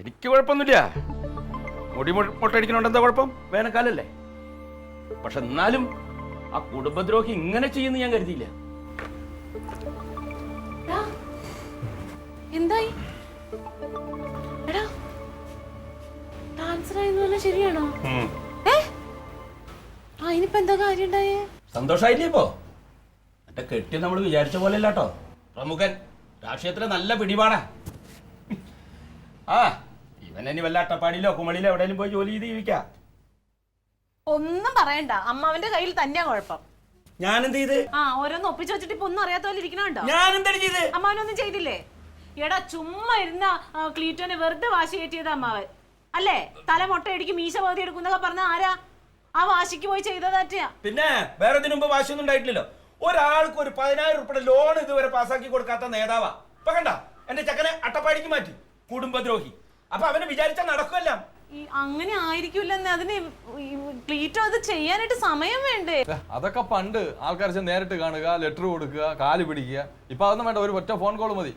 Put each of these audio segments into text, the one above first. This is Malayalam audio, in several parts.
എനിക്ക് കുഴപ്പമൊന്നുമില്ല. മുടി മുട്ടടിക്കണോണ്ട് എന്താ കുഴപ്പം? വേനൽക്കാലല്ലേ. പക്ഷെ എന്നാലും ആ കുടുംബദ്രോഹി ഇങ്ങനെ ചെയ്യുന്ന ഞാൻ കരുതിയില്ല. എന്തായി? ട്രാൻസ്ഫർ ആയെന്ന് ശരിയാണോ? ഇനിയിപ്പോ എന്താ കാര്യം ഉണ്ടായേ? സന്തോഷായില്ലേ ഇപ്പോ? മറ്റേ കെട്ടി നമ്മൾ വിചാരിച്ച പോലെ അല്ലാട്ടോ. പ്രമുഖൻ, രാഷ്ട്രീയത്തിന് നല്ല പിടിപാടാ. ആ ഇവനി വല്ല അട്ടപ്പാടിയിലോ കുമളിയിലോ എവിടെയെങ്കിലും പോയി ജോലി ചെയ്ത് ജീവിക്കാം. ഒന്നും പറയണ്ട, അമ്മാവന്റെ കയ്യിൽ തന്നെയാ കുഴപ്പം. ഞാൻ എന്ത് ചെയ്ത്? ഓരോന്ന് ഒപ്പിച്ചു വെച്ചിട്ട് ഇപ്പൊ ഒന്നും അറിയാത്ത പോലെ ഇരിക്കണോ? ഞാൻ എന്താണ് ചെയ്ത്? അമ്മാവനൊന്നും ചെയ്തില്ലേ? എടാ ചുമ്മാ ഇരുന്ന ക്ലീറ്റോനെ വെറുതെ വാശി കയറ്റിയത് അമ്മാവൻ അല്ലേ? തല മുട്ടയടിക്ക് മീശ പകുതി എടുക്കുന്നൊക്കെ പറഞ്ഞ ആരാ? ആ വാശിക്ക് പോയി ചെയ്തതാറ്റിയാ. പിന്നെ വേറെ ഇതിനു മുമ്പ് വാശിയൊന്നും ഉണ്ടായിട്ടില്ലല്ലോ. ഒരാൾക്ക് ഒരു 10,000 രൂപയുടെ ലോൺ ഇതുവരെ പാസ്സാക്കി കൊടുക്കാത്ത നേതാവാ. ഇപ്പൊ കണ്ട എന്റെ ചക്കനെ അട്ടപ്പാടിക്ക് മാറ്റി, കുടുംബദ്രോഹി. അപ്പൊ അവനെ വിചാരിച്ചാൽ നടക്കുമല്ല. അങ്ങനെ ആയിരിക്കില്ലെന്ന്. അതിന് ക്ലീറ്റോ അത് ചെയ്യാനായിട്ട് സമയം വേണ്ടേ? അതൊക്കെ പണ്ട് ആൾക്കാർ നേരിട്ട് കാണുക, ലെറ്റർ കൊടുക്കുക, കാല് പിടിക്കുക. ഇപ്പൊ അതൊന്നും വേണ്ട, ഒരു ഒറ്റ ഫോൺ കോൾ മതി.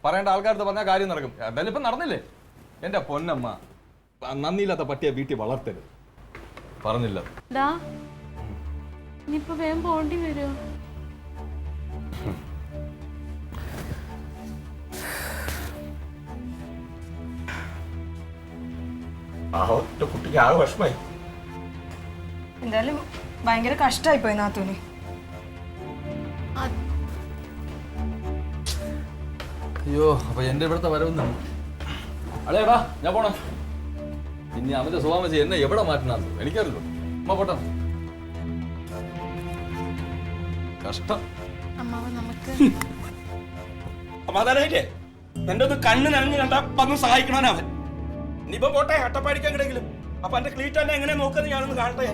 പറയേണ്ട ആൾക്കാർക്ക് പറഞ്ഞാൽ കാര്യം നടക്കും. എന്തായാലും ഇപ്പൊ നടന്നില്ലേ? എന്റെ പൊന്നമ്മ, നന്ദിയില്ലാത്ത പട്ടിയെ വീട്ടിൽ വളർത്തരുത്. പറഞ്ഞില്ല. ഇനിയിപ്പോ വേഗം പോണ്ടി വരുമോ? കുട്ടിക്ക് ആകെ വിഷമായി. എന്തായാലും ഭയങ്കര കഷ്ടമായി പോയി നാത്തൂന്. അയ്യോ, അപ്പൊ എന്റെ ഇവിടുത്തെ വരവുന്ന അളേടാ, ഞാൻ പോണേ. ഇനി അവന്റെ സ്വഭാവം വെച്ച് എന്നെ എവിടെ മാറ്റണം എനിക്കറിയല്ലോ. അമ്മ പോട്ടെ. കഷ്ടം. സമാധാനമില്ലേ? എന്റെ ഒന്ന് കണ്ണ് നനഞ്ഞു കണ്ട വന്ന് സഹായിക്കണവൻ. ഇനിയിപ്പോ പോട്ടെ, അട്ടപ്പാടിക്കാൻ കിടെങ്കിലും. അപ്പൊ എന്റെ ക്ലീറ്റ് തന്നെ എങ്ങനെ നോക്കുന്നത് ഞാനൊന്ന് കാണട്ടെ.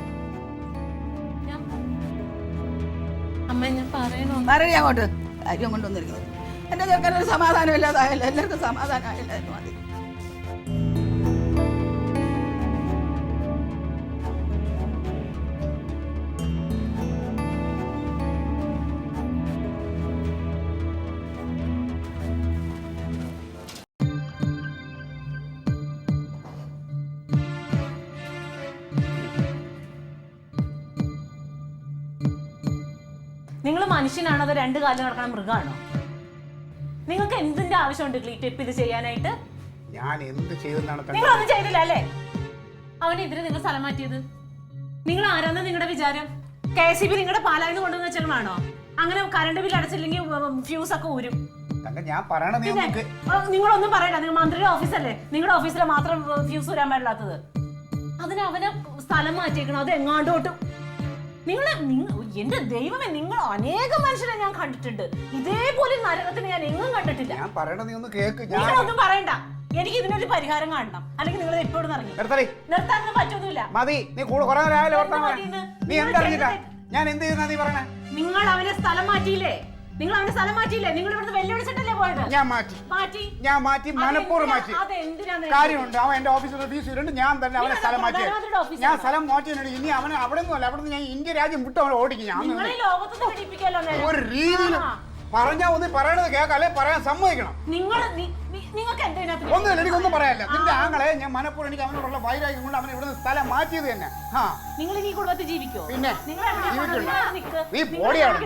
പറയാ അങ്ങോട്ട് കാര്യം കൊണ്ടുവന്നിരിക്കുന്നത്. എന്റെ ചെറുക്കനൊരു സമാധാനം ഇല്ലാതായല്ലോ, എല്ലാവർക്കും സമാധാനമായില്ലായിരുന്നു മതി. നിങ്ങൾ മനുഷ്യനാണോ അതോ രണ്ട് കാലം നടക്കണ മൃഗമാണോ? നിങ്ങൾക്ക് എന്തിന്റെ ആവശ്യമുണ്ട് ക്ലീറ്റ് ഇത് ചെയ്യാനായിട്ട്? ഞാൻ എന്ത് ചെയ്തെന്നാണ്? നിങ്ങളൊന്നും ചെയ്തില്ല അല്ലേ? അവനെതിരെ നിങ്ങൾ സ്ഥലം മാറ്റിയത് നിങ്ങൾ ആരാന്ന് നിങ്ങളുടെ വിചാരം? KCB നിങ്ങളുടെ പാലായിന്ന് കൊണ്ടുവന്ന വെച്ചാണോ? അങ്ങനെ കറണ്ട് ബില്ല് അടച്ചില്ലെങ്കിൽ ഫ്യൂസ് ഒക്കെ ഊരും. നിങ്ങളൊന്നും പറയണ്ട, നിങ്ങൾ മന്ത്രിയുടെ ഓഫീസല്ലേ? നിങ്ങളുടെ ഓഫീസിലെ മാത്രം ഫ്യൂസ് ഊരാൻ പാടില്ലാത്തത്. അതിന് അവനെ സ്ഥലം മാറ്റിയേക്കണം. അത് എങ്ങാണ്ടോട്ടും എന്റെ ദൈവമേ, നിങ്ങൾ അനേകം മനുഷ്യരെ ഞാൻ കണ്ടിട്ടുണ്ട്. ഇതേപോലെ നരകത്തിന് ഞാൻ എങ്ങും കണ്ടിട്ടില്ല. നിങ്ങളൊന്നും പറയണ്ട, എനിക്ക് ഇതിനൊരു പരിഹാരം കാണണം. അല്ലെങ്കിൽ നിങ്ങൾ എപ്പോഴും ഇറങ്ങി നിർത്താനൊന്നും പറ്റൊന്നുമില്ല. നിങ്ങൾ അവനെ സ്ഥലം മാറ്റിയില്ലേ? നിങ്ങൾ ഇവിടുന്ന് വെല്ലുവിളിച്ചിട്ടല്ലേ പോയത്? ഞാൻ മാറ്റി മനഃപൂർവ്വം മാറ്റി. കാര്യമുണ്ട്, അവൻ എന്റെ ഓഫീസിൽ ഫീസ് ഇട്ടുണ്ട്. ഞാൻ തന്നെ അവനെ സ്ഥലം മാറ്റി. ഞാൻ സ്ഥലം മാറ്റിയിട്ടുണ്ട്. ഇനി അവനെ അവിടെ നിന്നല്ല, അവിടെ നിന്ന് ഞാൻ ഇന്ത്യ രാജ്യം വിട്ട് അവനെ ഓടിക്കും. ഞാൻ ഒരു രീതിയിൽ പറഞ്ഞാൽ ഒന്ന് പറയണത് കേൾക്കാല്ലേ, പറയാൻ സമ്മതിക്കണം. ഒന്നുമില്ല, എനിക്കൊന്നും പറയാനില്ല. നിന്റെ ആങ്ങളെ ഞാൻ മനഃപൂർവ്വം എനിക്ക് അവനോടുള്ള വൈരാഗ്യം കൊണ്ട് അവനെ ഇവിടെ സ്ഥലം മാറ്റിയത് തന്നെ. പിന്നെ നീ പോടിയാണ്.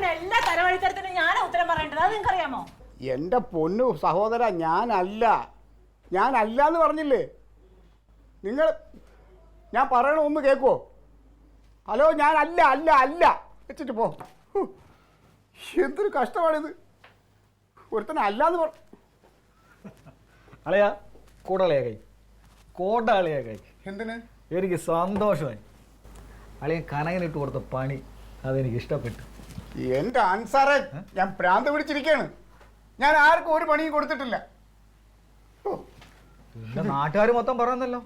എന്റെ പൊന്നു സഹോദര, ഞാനല്ല എന്ന് പറഞ്ഞില്ലേ നിങ്ങൾ? ഞാൻ പറയണ ഒന്ന് കേൾക്കുവോ? ഹലോ, ഞാൻ അല്ല വെച്ചിട്ട് പോ. എന്തൊരു കഷ്ടമാണിത്. ഒരുത്തന്നെ അല്ലാന്ന് പറ. അളയാ കൂടളയാ കൈ കോടാളിയാ കൈ. എന്തിന്? എനിക്ക് സന്തോഷമായി. അളിയ കനകനിട്ട് കൊടുത്ത പണി അതെനിക്ക് ഇഷ്ടപ്പെട്ടു. എൻ്റെ അൻസാറെ, ഞാൻ ഭ്രാന്ത് പിടിച്ചിരിക്കുകയാണ്. ഞാൻ ആർക്കും ഒരു പണിയും കൊടുത്തിട്ടില്ല. പിന്നെ നാട്ടുകാർ മൊത്തം പറയുന്നല്ലോ.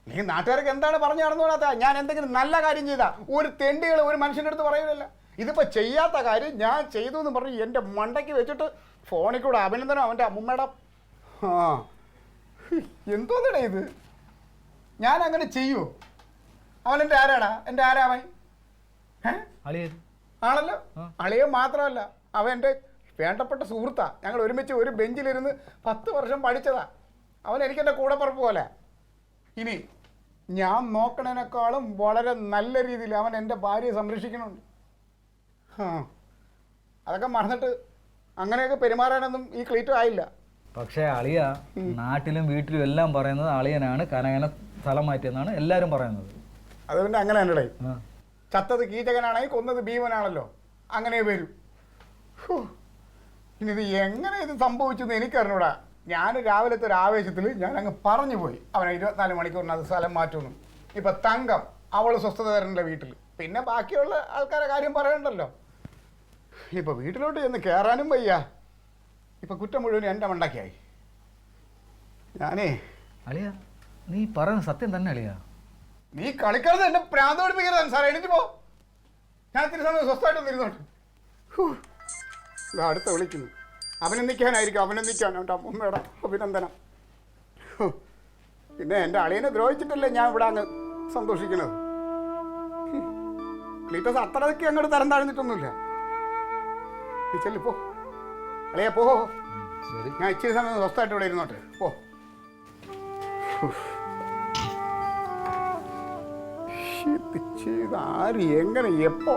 നീ നാട്ടുകാർക്ക് എന്താണ് പറഞ്ഞു നടന്നുകൂടാത്ത? ഞാൻ എന്തെങ്കിലും നല്ല കാര്യം ചെയ്താ ഒരു തെണ്ടികൾ ഒരു മനുഷ്യൻ്റെ അടുത്ത് പറയുന്നില്ല. ഇതിപ്പോൾ ചെയ്യാത്ത കാര്യം ഞാൻ ചെയ്തു എന്ന് പറഞ്ഞ് എൻ്റെ മണ്ടയ്ക്ക് വെച്ചിട്ട് ഫോണിൽ കൂടെ അഭിനന്ദനം അവൻ്റെ അമ്മൂമ്മയുടെ. എന്തോന്നടേ ഇത്? ഞാൻ അങ്ങനെ ചെയ്യൂ? അവൻ എൻ്റെ ആരാടാ? എൻ്റെ ആരാവൻ? ആണല്ലോ. അളിയെ മാത്രമല്ല, അവൻ എൻ്റെ വേണ്ടപ്പെട്ട സുഹൃത്താ. ഞങ്ങൾ ഒരുമിച്ച് ഒരു ബെഞ്ചിലിരുന്ന് 10 വർഷം പഠിച്ചതാ. അവൻ എനിക്കെൻ്റെ കൂടെപ്പറപ്പ് പോലെ. ഇനി ഞാൻ നോക്കണേനേക്കാളും വളരെ നല്ല രീതിയിൽ അവൻ എൻ്റെ ഭാര്യയെ സംരക്ഷിക്കണുണ്ട്. അതൊക്കെ മറന്നിട്ട് അങ്ങനെയൊക്കെ പെരുമാറാനൊന്നും ഈ ക്ലീറ്റോ ആയില്ല. പക്ഷേ അളിയ നാട്ടിലും വീട്ടിലും എല്ലാം പറയുന്നത് അളിയനാണ് കനകനെ സ്ഥലം മാറ്റിയെന്നാണ് എല്ലാവരും പറയുന്നത്. അത് പിന്നെ അങ്ങനെ തന്നെ. ചത്തത് കീചകനാണെങ്കിൽ കൊന്നത് ഭീമനാണല്ലോ, അങ്ങനെ വരും. ഇനി ഇത് എങ്ങനെ ഇത് സംഭവിച്ചെന്ന് എനിക്കറിഞ്ഞൂടാ. ഞാൻ രാവിലത്തെ ഒരു ആവേശത്തിൽ ഞാൻ അങ്ങ് പറഞ്ഞു പോയി അവനെ 24 മണിക്കൂറിനകത്ത് സ്ഥലം മാറ്റുന്നു. ഇപ്പം തങ്കം അവൾ സ്വസ്ഥത തരേണ്ട വീട്ടിൽ, പിന്നെ ബാക്കിയുള്ള ആൾക്കാരെ കാര്യം പറയണ്ടല്ലോ. ഇപ്പം വീട്ടിലോട്ട് ചെന്ന് കയറാനും വയ്യ. ഇപ്പം കുറ്റം മുഴുവൻ എൻ്റെ മണ്ടക്കായി. ഞാനേ അളിയ നീ പറയുന്നത് സത്യം തന്നെ അളിയ. നീ കളിക്കാതെ എന്നെ പ്രാന്ത് പഠിപ്പിക്കരുത് സാറേ. എനിക്ക് പോ, ഞാൻ ഇത്തിരി സമയം സ്വസ്ഥമായിട്ടൊന്നും ഇരുന്നോട്ട്. അടുത്ത വിളിക്കുന്നു. അഭിനന്ദിക്കാനായിരിക്കും, അഭിനന്ദിക്കാൻ അവൻ്റെ അമ്മയുടെ അഭിനന്ദനം. പിന്നെ എൻ്റെ അളിയനെ ദ്രോഹിച്ചിട്ടല്ലേ ഞാൻ ഇവിടെ അങ്ങ് സന്തോഷിക്കുന്നത്. ക്ലീറ്റസ് അത്രയ്ക്ക് അങ്ങോട്ട് തരം താഴ്ന്നിട്ടൊന്നുമില്ല. നീ ചെല്ലു പോ അളിയാ, പോ. ഞാൻ ഇച്ചിരി സമയം സ്വസ്ഥമായിട്ട് ഇവിടെ ഇരുന്നോട്ടെ, പോ. ആര് എങ്ങനെ എപ്പോ